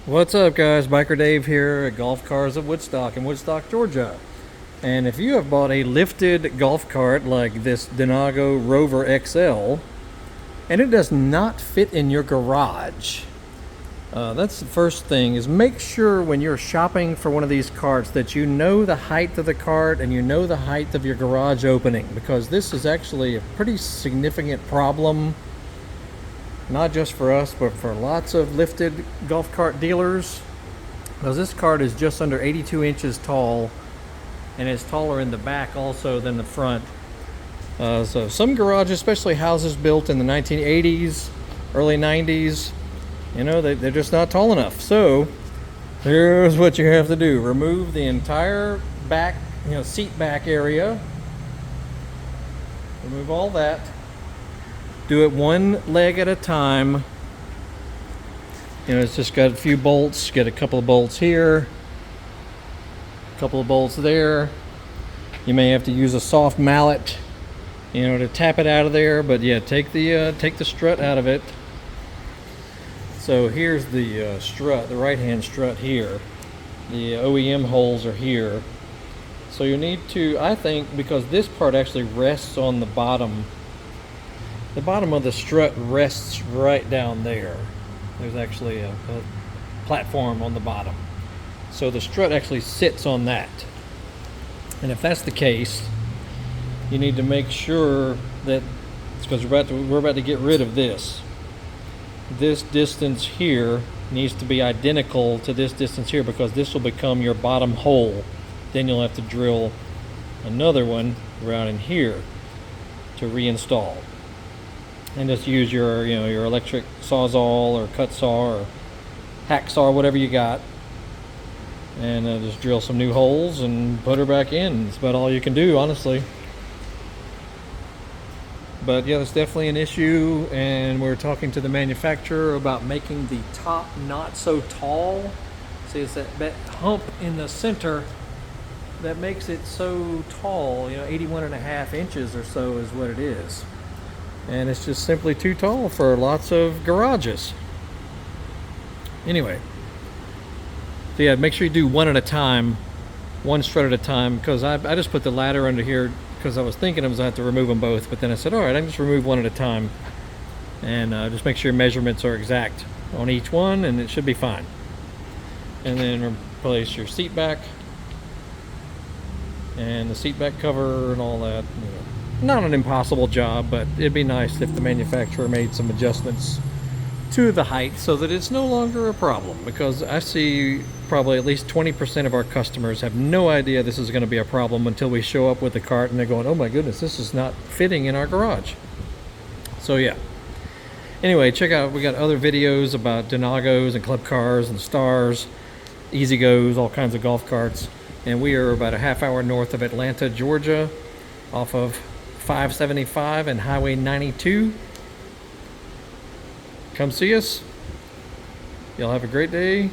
What's up, guys? Biker Dave here at Golf Cars of Woodstock in Woodstock, Georgia. And if you have bought a lifted golf cart like this Denago Rover XL and it does not fit in your garage, that's the first thing, is make sure when you're shopping for one of these carts that you know the height of the cart and you know the height of your garage opening, because this is actually a pretty significant problem, not just for us, but for lots of lifted golf cart dealers, because this cart is just under 82 inches tall, and it's taller in the back also than the front. So some garages, especially houses built in the 1980s, early 90s, you know, they're just not tall enough. So here's what you have to do. Remove the entire back, seat back area. Remove all that. Do it one leg at a time. It's just got a few bolts. Get a couple of bolts here, a couple of bolts there. You may have to use a soft mallet, to tap it out of there. But yeah, take the strut out of it. So here's the strut, the right-hand strut here. The OEM holes are here. So you need to, I think, because this part actually rests on the bottom. The bottom of the strut rests right down there. There's actually a platform on the bottom. So the strut actually sits on that. And if that's the case, you need to make sure that, because we're about to get rid of this. This distance here needs to be identical to this distance here, because this will become your bottom hole. Then you'll have to drill another one around in here to reinstall. And just use your electric sawzall or cut saw or hacksaw, whatever you got, and just drill some new holes and put her back in. That's about all you can do, honestly. But yeah, that's definitely an issue, and we're talking to the manufacturer about making the top not so tall. See, it's that hump in the center that makes it so tall. 81.5 inches or so is what it is. And it's just simply too tall for lots of garages. Anyway, so yeah, make sure you do one at a time, one strut at a time, because I just put the ladder under here because I was thinking I was going to have to remove them both, but then I said, all right, I can just remove one at a time, and just make sure your measurements are exact on each one, and it should be fine. And then replace your seat back and the seat back cover and all that. Not an impossible job, but it'd be nice if the manufacturer made some adjustments to the height so that it's no longer a problem, because I see probably at least 20% of our customers have no idea this is going to be a problem until we show up with the cart and they're going, oh my goodness, this is not fitting in our garage. So yeah. Anyway, check out, we got other videos about Denagos and club cars and stars, easy goes, all kinds of golf carts. And we are about a half hour north of Atlanta, Georgia, off of 575 and Highway 92. Come see us. Y'all have a great day.